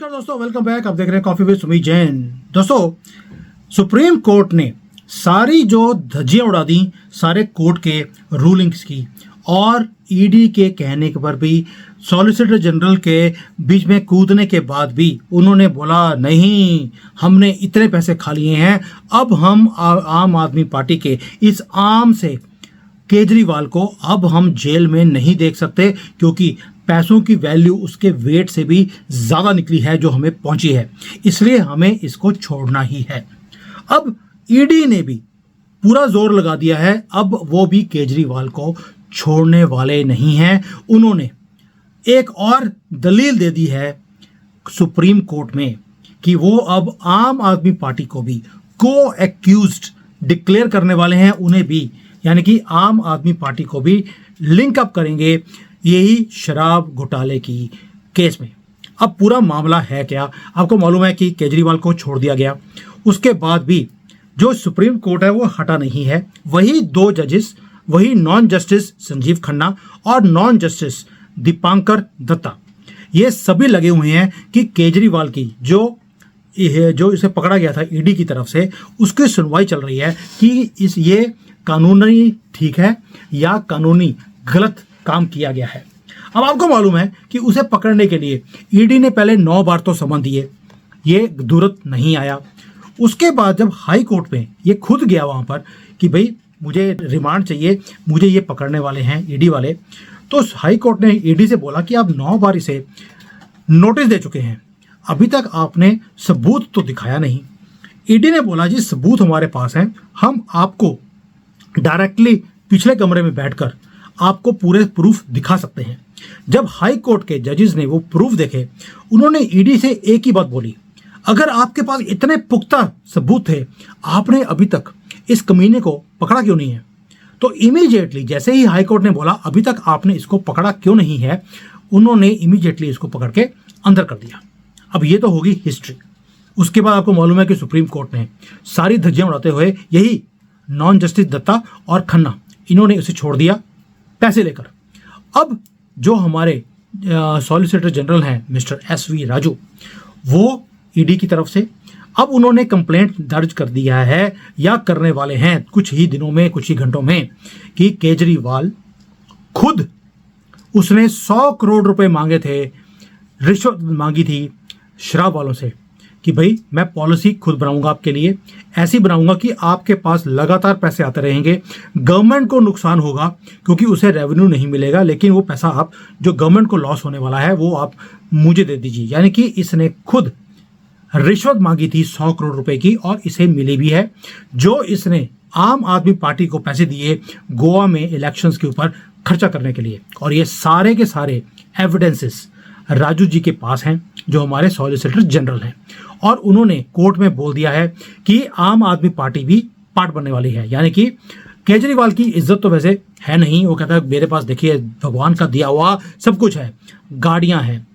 नमस्कार दोस्तों, welcome back. आप देख रहे हैं कॉफी विद सुमित जैन। दोस्तों, सुप्रीम कोर्ट ने सारी जो धज्जियां उड़ा दी सारे कोर्ट के रूलिंग्स की, और ईडी के कहने पर भी, सॉलिसिटर जनरल के बीच में कूदने के बाद भी उन्होंने बोला नहीं, हमने इतने पैसे खा लिए हैं, अब हम आम आदमी पार्टी के इस आम से केजरीवाल को अब हम जेल में नहीं देख सकते, क्योंकि पैसों की वैल्यू उसके वेट से भी ज़्यादा निकली है जो हमें पहुंची है, इसलिए हमें इसको छोड़ना ही है। अब ईडी ने भी पूरा जोर लगा दिया है, अब वो भी केजरीवाल को छोड़ने वाले नहीं हैं। उन्होंने एक और दलील दे दी है सुप्रीम कोर्ट में कि वो अब आम आदमी पार्टी को भी को एक्यूज्ड डिक्लेयर करने वाले हैं, उन्हें भी, यानी कि आम आदमी पार्टी को भी लिंक अप करेंगे यही शराब घोटाले की केस में। अब पूरा मामला है क्या? आपको मालूम है कि केजरीवाल को छोड़ दिया गया, उसके बाद भी जो सुप्रीम कोर्ट है वो हटा नहीं है। वही दो जजेस, वही नॉन जस्टिस संजीव खन्ना और नॉन जस्टिस दीपांकर दत्ता, ये सभी लगे हुए हैं कि केजरीवाल की जो इसे पकड़ा गया था ईडी की तरफ से, उसकी सुनवाई चल रही है कि ये कानूनी ठीक है या कानूनी गलत काम किया गया है। अब आपको मालूम है कि उसे पकड़ने के लिए ईडी ने पहले 9 बार तो समन दिए, ये दूरत नहीं आया। उसके बाद जब हाई कोर्ट में ये खुद गया वहां पर कि भाई मुझे रिमांड चाहिए, मुझे ये पकड़ने वाले हैं ईडी वाले, तो हाई कोर्ट ने ईडी से बोला कि आप 9 बार इसे नोटिस दे चुके हैं, अभी तक आपने सबूत तो दिखाया नहीं। ईडी ने बोला जी सबूत हमारे पास हैं, हम आपको डायरेक्टली पिछले कमरे में बैठकर आपको पूरे प्रूफ दिखा सकते हैं। जब हाई कोर्ट के जजेस ने वो प्रूफ देखे, उन्होंने ईडी से एक ही बात बोली, अगर आपके पास इतने पुख्ता सबूत थे, आपने अभी तक इस कमीने को पकड़ा क्यों नहीं है? तो इमीडिएटली जैसे ही हाई कोर्ट ने बोला अभी तक आपने इसको पकड़ा क्यों नहीं है, उन्होंने इमीडिएटली इसको पकड़ के अंदर कर दिया। अब ये तो होगी हिस्ट्री। उसके बाद आपको मालूम है कि सुप्रीम कोर्ट ने सारी धज्जियां उड़ाते हुए यही नॉन जस्टिस दत्ता और खन्ना, इन्होंने उसे छोड़ दिया पैसे लेकर। अब जो हमारे सॉलिसिटर जनरल हैं मिस्टर SV राजू, वो ईडी की तरफ से अब उन्होंने कंप्लेंट दर्ज कर दिया है या करने वाले हैं कुछ ही दिनों में, कुछ ही घंटों में, कि केजरीवाल खुद, उसने 100 करोड़ रुपए मांगे थे, रिश्वत मांगी थी शराब वालों से कि भाई मैं पॉलिसी खुद बनाऊंगा आपके लिए, ऐसी बनाऊंगा कि आपके पास लगातार पैसे आते रहेंगे, गवर्नमेंट को नुकसान होगा क्योंकि उसे रेवेन्यू नहीं मिलेगा, लेकिन वो पैसा आप, जो गवर्नमेंट को लॉस होने वाला है, वो आप मुझे दे दीजिए। यानी कि इसने खुद रिश्वत मांगी थी 100 करोड़ रुपए की, और इसे मिली भी है। जो इसने आम आदमी पार्टी को पैसे दिए गोवा में इलेक्शंस के ऊपर खर्चा करने के लिए, और ये सारे के सारे एविडेंसेस राजू जी के पास हैं, जो हमारे सॉलिसिटर जनरल हैं, और उन्होंने कोर्ट में बोल दिया है कि आम आदमी पार्टी भी पार्ट बनने वाली है। यानी कि केजरीवाल की इज्जत तो वैसे है नहीं, वो कहता है मेरे पास देखिए भगवान का दिया हुआ सब कुछ है, गाड़ियां हैं,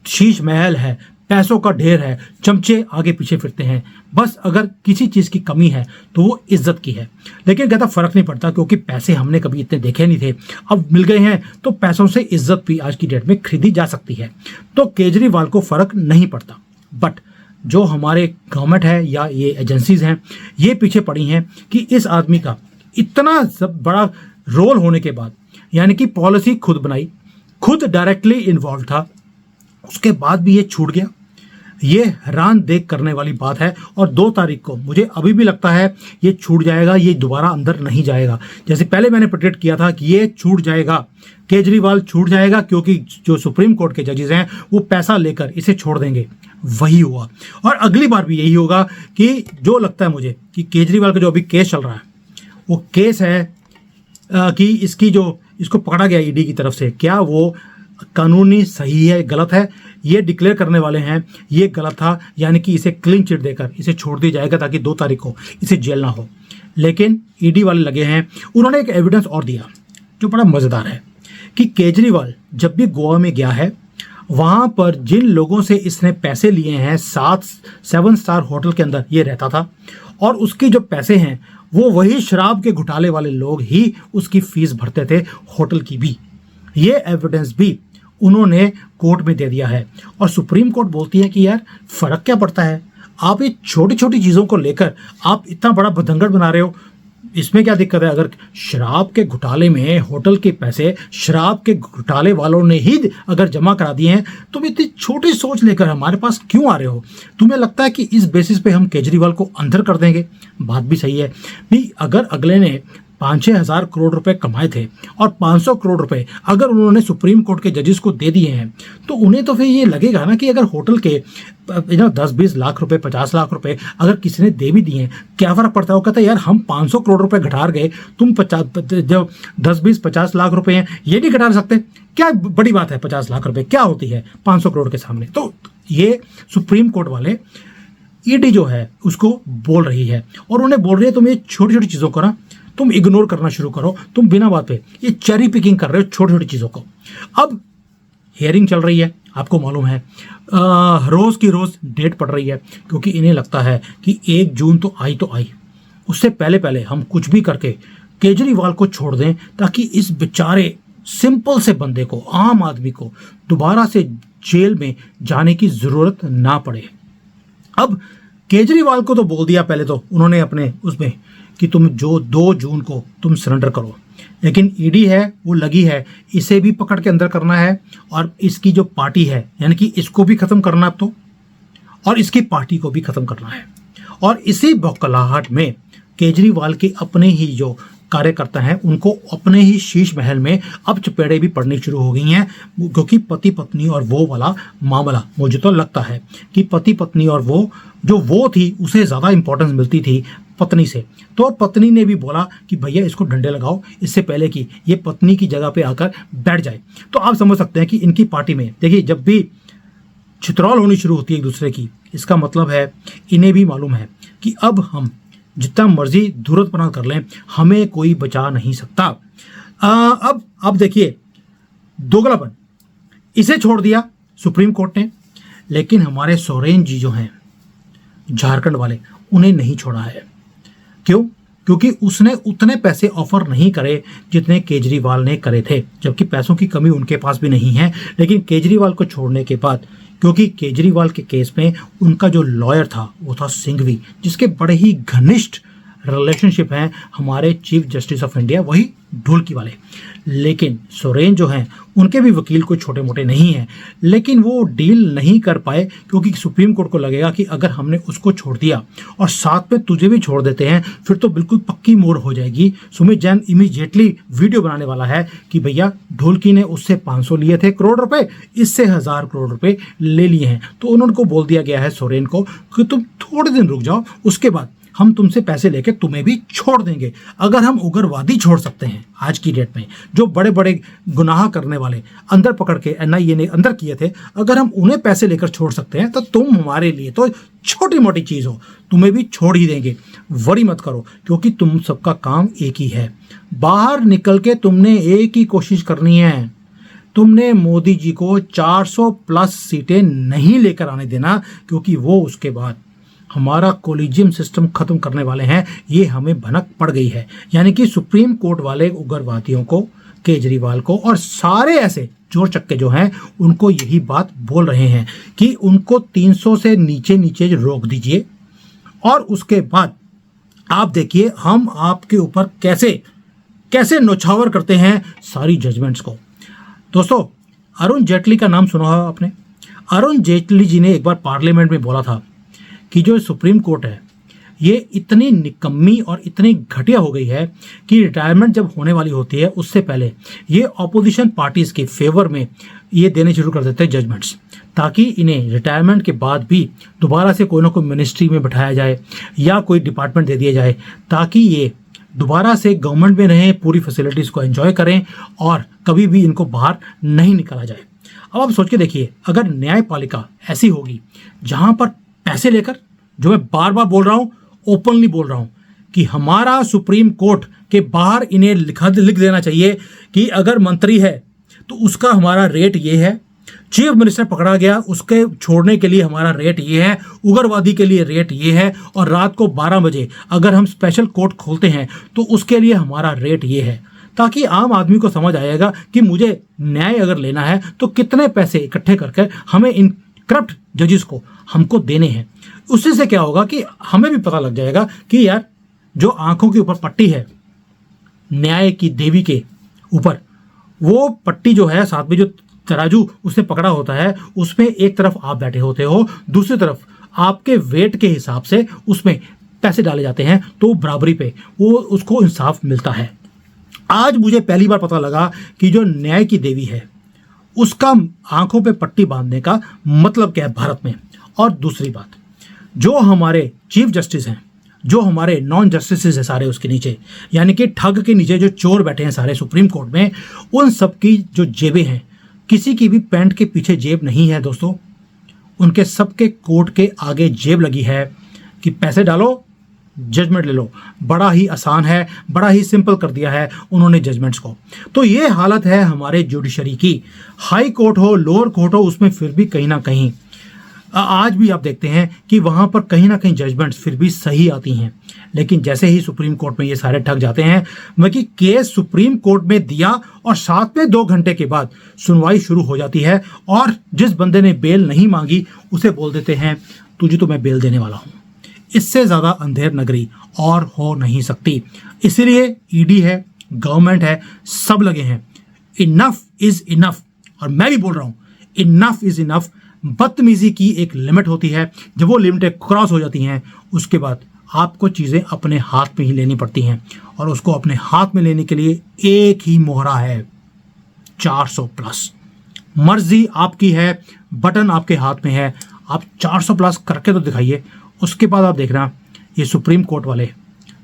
शीश महल है, पैसों का ढेर है, चमचे आगे पीछे फिरते हैं, बस अगर किसी चीज की कमी है तो वो इज्जत की है। लेकिन कहता फर्क नहीं पड़ता, क्योंकि पैसे हमने कभी इतने देखे नहीं थे, अब मिल गए हैं तो पैसों से इज्जत भी आज की डेट में खरीदी जा सकती है। तो केजरीवाल को फर्क नहीं पड़ता। बट जो हमारे गवर्नमेंट है या ये एजेंसीज हैं, ये पीछे पड़ी हैं कि इस आदमी का इतना बड़ा रोल होने के बाद, यानी कि पॉलिसी खुद बनाई, खुद डायरेक्टली इन्वॉल्व था, उसके बाद भी ये छूट गया। ये हैरान देख करने वाली बात है। और 2 तारीख को मुझे अभी भी लगता है ये छूट जाएगा, ये दोबारा अंदर नहीं जाएगा। जैसे पहले मैंने प्रेडिक्ट किया था कि ये छूट जाएगा, केजरीवाल छूट जाएगा, क्योंकि जो सुप्रीम कोर्ट के जजेस हैं वो पैसा लेकर इसे छोड़ देंगे, वही हुआ। और अगली बार भी यही होगा कि जो लगता है मुझे कि केजरीवाल का जो अभी केस चल रहा है, वो केस है कि इसको पकड़ा गया ईडी की तरफ से, क्या वो कानूनी सही है गलत है, ये डिक्लेयर करने वाले हैं ये गलत था, यानी कि इसे क्लीन चिट देकर इसे छोड़ दिया जाएगा ताकि 2 तारीख को इसे जेल ना हो। लेकिन ईडी वाले लगे हैं, उन्होंने एक एविडेंस और दिया जो बड़ा मजेदार है कि केजरीवाल जब भी गोवा में गया है, वहां पर जिन लोगों से इसने पैसे लिए हैं, 7 स्टार होटल के अंदर ये रहता था, और उसके जो पैसे हैं वो वही शराब के घोटाले वाले लोग ही उसकी फीस भरते थे, होटल की भी। ये एविडेंस भी उन्होंने कोर्ट में दे दिया है। और सुप्रीम कोर्ट बोलती है कि यार फर्क क्या पड़ता है, आप ये छोटी छोटी चीज़ों को लेकर आप इतना बड़ा बतंगड़ बना रहे हो, इसमें क्या दिक्कत है? अगर शराब के घोटाले में होटल के पैसे शराब के घोटाले वालों ने ही अगर जमा करा दिए हैं, तुम इतनी छोटी सोच लेकर हमारे पास क्यों आ रहे हो? तुम्हें लगता है कि इस बेसिस पे हम केजरीवाल को अंदर कर देंगे? बात भी सही है भी। अगर अगले ने 5-6 हज़ार करोड़ रुपए कमाए थे और 500 करोड़ रुपए अगर उन्होंने सुप्रीम कोर्ट के जजेस को दे दिए हैं, तो उन्हें तो फिर ये लगेगा ना कि अगर होटल के 10-20 लाख रुपए 50 लाख रुपए अगर किसी ने दे भी दिए हैं, क्या फर्क पड़ता है? वो कहता है यार हम 500 करोड़ रुपए घटार गए, तुम 10-20-50 लाख रुपए हैं ये नहीं घटार सकते? क्या बड़ी बात है 50 लाख रुपए, क्या होती है 500 करोड़ के सामने? तो ये सुप्रीम कोर्ट वाले ईडी जो है उसको बोल रही है, और उन्हें बोल रही है तुम ये छोटी छोटी चीज़ों को ना तुम इग्नोर करना शुरू करो, तुम बिना बात पे ये चेरी पिकिंग कर रहे हो छोटी छोटी चीज़ों को। अब हियरिंग चल रही है, आपको मालूम है, रोज़ की रोज़ डेट पड़ रही है, क्योंकि इन्हें लगता है कि 1 जून तो आई, उससे पहले पहले हम कुछ भी करके केजरीवाल को छोड़ दें, ताकि इस बेचारे सिंपल से बंदे को, आम आदमी को दोबारा से जेल में जाने की ज़रूरत ना पड़े। अब केजरीवाल को तो बोल दिया पहले तो उन्होंने अपने उसमें कि तुम जो 2 जून को तुम सरेंडर करो, लेकिन ईडी है वो लगी है इसे भी पकड़ के अंदर करना है, और इसकी जो पार्टी है यानी कि इसको भी खत्म करना है अब तो, और इसकी पार्टी को भी खत्म करना है। और इसी बौखलाहट में केजरीवाल के अपने ही जो कार्यकर्ता हैं उनको अपने ही शीश महल में अब चपेड़े भी पड़नी शुरू हो गई हैं, क्योंकि पति पत्नी और वो वाला मामला, मुझे तो लगता है कि पति पत्नी और वो थी उसे ज़्यादा इंपॉर्टेंस मिलती थी पत्नी से। तो पत्नी ने भी बोला कि भैया इसको डंडे लगाओ, इससे पहले कि ये पत्नी की जगह पे आकर बैठ जाए। तो आप समझ सकते हैं कि इनकी पार्टी में देखिए जब भी छितरौल होनी शुरू होती है एक दूसरे की, इसका मतलब है इन्हें भी मालूम है कि अब हम जितना मर्जी धूर्तपना कर लें हमें कोई बचा नहीं सकता। अब देखिए दोगलापन, इसे छोड़ दिया सुप्रीम कोर्ट ने, लेकिन हमारे सोरेन जी जो हैं झारखंड वाले, उन्हें नहीं छोड़ा है। क्यों? क्योंकि उसने उतने पैसे ऑफर नहीं करे जितने केजरीवाल ने करे थे, जबकि पैसों की कमी उनके पास भी नहीं है। लेकिन केजरीवाल को छोड़ने के बाद, क्योंकि केजरीवाल के केस में उनका जो लॉयर था वो था सिंघवी, जिसके बड़े ही घनिष्ठ रिलेशनशिप हैं हमारे चीफ जस्टिस ऑफ इंडिया, वही ढोलकी वाले। लेकिन सोरेन जो हैं उनके भी वकील कोई छोटे मोटे नहीं हैं, लेकिन वो डील नहीं कर पाए, क्योंकि सुप्रीम कोर्ट को लगेगा कि अगर हमने उसको छोड़ दिया और साथ में तुझे भी छोड़ देते हैं फिर तो बिल्कुल पक्की मोड़ हो जाएगी। सुमित जैन इमीडिएटली वीडियो बनाने वाला है कि भैया ढोलकी ने उससे 500 लिए थे करोड़ रुपए, इससे 1000 करोड़ रुपए ले लिए हैं। तो उन्होंने को बोल दिया गया है सोरेन को कि तुम थोड़े दिन रुक जाओ, उसके बाद हम तुमसे पैसे लेके तुम्हें भी छोड़ देंगे। अगर हम उग्रवादी छोड़ सकते हैं आज की डेट में, जो बड़े बड़े गुनाह करने वाले अंदर पकड़ के एनआईए ने अंदर किए थे, अगर हम उन्हें पैसे लेकर छोड़ सकते हैं तो तुम हमारे लिए तो छोटी मोटी चीज़ हो, तुम्हें भी छोड़ ही देंगे। वरी मत करो, क्योंकि तुम सबका काम एक ही है। बाहर निकल के तुमने एक ही कोशिश करनी है, तुमने मोदी जी को 400 प्लस सीटें नहीं लेकर आने देना, क्योंकि वो उसके बाद हमारा कोलिजियम सिस्टम खत्म करने वाले हैं। ये हमें भनक पड़ गई है। यानी कि सुप्रीम कोर्ट वाले उग्रवादियों को, केजरीवाल को और सारे ऐसे चोर चक्के जो हैं उनको यही बात बोल रहे हैं कि उनको 300 से नीचे नीचे रोक दीजिए, और उसके बाद आप देखिए हम आपके ऊपर कैसे कैसे नौछावर करते हैं सारी जजमेंट्स को। दोस्तों, अरुण जेटली का नाम सुना होगा आपने। अरुण जेटली जी ने एक बार पार्लियामेंट में बोला था कि जो सुप्रीम कोर्ट है ये इतनी निकम्मी और इतनी घटिया हो गई है कि रिटायरमेंट जब होने वाली होती है उससे पहले ये ऑपोजिशन पार्टीज के फेवर में ये देने शुरू कर देते हैं जजमेंट्स, ताकि इन्हें रिटायरमेंट के बाद भी दोबारा से कोई ना कोई मिनिस्ट्री में बैठाया जाए या कोई डिपार्टमेंट दे दिया जाए, ताकि ये दोबारा से गवर्नमेंट में रहें, पूरी फैसिलिटीज़ को एंजॉय करें और कभी भी इनको बाहर नहीं निकाला जाए। अब आप सोच के देखिए, अगर न्यायपालिका ऐसी होगी जहाँ पर पैसे लेकर, जो मैं बार बार बोल रहा हूं, ओपनली बोल रहा हूं कि हमारा सुप्रीम कोर्ट के बाहर इन्हें लिख देना चाहिए कि अगर मंत्री है तो उसका हमारा रेट ये है, चीफ मिनिस्टर पकड़ा गया उसके छोड़ने के लिए हमारा रेट ये है, उग्रवादी के लिए रेट ये है, और रात को 12 बजे अगर हम स्पेशल कोर्ट खोलते हैं तो उसके लिए हमारा रेट ये है, ताकि आम आदमी को समझ आएगा कि मुझे न्याय अगर लेना है तो कितने पैसे इकट्ठे करके हमें इन करप्ट जजेस को हमको देने हैं। उससे से क्या होगा कि हमें भी पता लग जाएगा कि यार जो आंखों के ऊपर पट्टी है न्याय की देवी के ऊपर, वो पट्टी जो है साथ में जो तराजू उसने पकड़ा होता है उसमें एक तरफ आप बैठे होते हो, दूसरी तरफ आपके वेट के हिसाब से उसमें पैसे डाले जाते हैं, तो बराबरी पे वो उसको इंसाफ मिलता है। आज मुझे पहली बार पता लगा कि जो न्याय की देवी है उसका आंखों पे पट्टी बांधने का मतलब क्या है भारत में। और दूसरी बात, जो हमारे चीफ जस्टिस हैं, जो हमारे नॉन जस्टिस है सारे उसके नीचे, यानी कि ठग के नीचे जो चोर बैठे हैं सारे सुप्रीम कोर्ट में, उन सब की जो जेबें हैं, किसी की भी पैंट के पीछे जेब नहीं है दोस्तों। उनके सबके कोर्ट के आगे जेब लगी है कि पैसे डालो जजमेंट ले लो। बड़ा ही आसान है, बड़ा ही सिंपल कर दिया है उन्होंने जजमेंट्स को। तो ये हालत है हमारे जुडिशरी की, हाई कोर्ट हो लोअर कोर्ट हो उसमें फिर भी कहीं ना कहीं आज भी आप देखते हैं कि वहां पर कहीं ना कहीं जजमेंट्स फिर भी सही आती हैं। लेकिन जैसे ही सुप्रीम कोर्ट में ये सारे ठग जाते हैं, बाकी केस सुप्रीम कोर्ट में दिया और साथ में 2 घंटे के बाद सुनवाई शुरू हो जाती है और जिस बंदे ने बेल नहीं मांगी उसे बोल देते हैं तुझे तो मैं बेल देने वाला हूं। इससे ज्यादा अंधेर नगरी और हो नहीं सकती। इसीलिए ईडी है, गवर्नमेंट है, सब लगे हैं। Enough is enough. और मैं भी बोल रहा हूं इनफ इज इनफ। बदतमीजी की एक लिमिट होती है, जब वो लिमिटें क्रॉस हो जाती हैं उसके बाद आपको चीजें अपने हाथ में ही लेनी पड़ती हैं। और उसको अपने हाथ में लेने के लिए एक ही मोहरा है, 400+। मर्जी आपकी है, बटन आपके हाथ में है, आप 400+ करके तो दिखाइए। उसके बाद आप देखना ये सुप्रीम कोर्ट वाले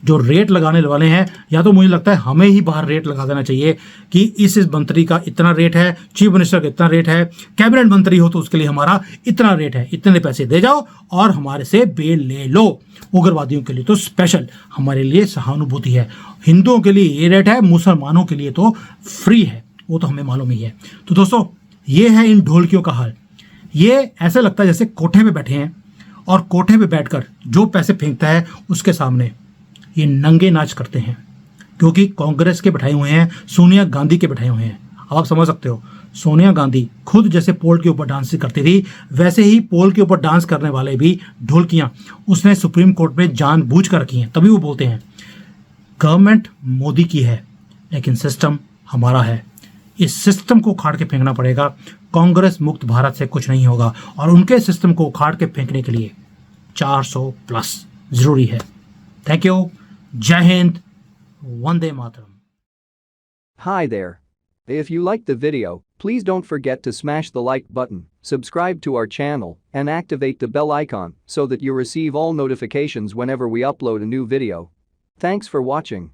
जो रेट लगाने वाले हैं, या तो मुझे लगता है हमें ही बाहर रेट लगा देना चाहिए कि इस मंत्री का इतना रेट है, चीफ मिनिस्टर का इतना रेट है, कैबिनेट मंत्री हो तो उसके लिए हमारा इतना रेट है, इतने पैसे दे जाओ और हमारे से बेल ले लो। उग्रवादियों के लिए तो स्पेशल, हमारे लिए सहानुभूति है। हिंदुओं के लिए ये रेट है, मुसलमानों के लिए तो फ्री है, वो तो हमें मालूम ही है। तो दोस्तों ये है इन ढोलकियों का हाल। ये ऐसा लगता है जैसे कोठे पे बैठे हैं और कोठे पे बैठकर जो पैसे फेंकता है उसके सामने ये नंगे नाच करते हैं, क्योंकि कांग्रेस के बैठाए हुए हैं, सोनिया गांधी के बैठाए हुए हैं। अब आप समझ सकते हो, सोनिया गांधी खुद जैसे पोल के ऊपर डांस करती थी, वैसे ही पोल के ऊपर डांस करने वाले भी ढोलकियां उसने सुप्रीम कोर्ट में जानबूझ कर रखी हैं। तभी वो बोलते हैं गवर्नमेंट मोदी की है लेकिन सिस्टम हमारा है। इस सिस्टम को उखाड़ के फेंकना पड़ेगा। कांग्रेस मुक्त भारत से कुछ नहीं होगा और उनके सिस्टम को उखाड़ के फेंकने के लिए 400+ जरूरी है। Thank you. जय Hind, Vande Mataram. Hi there. If you liked the video, please don't forget to smash the like button, subscribe to our channel, and activate the bell icon so that you receive all notifications whenever we upload a new video. Thanks for watching.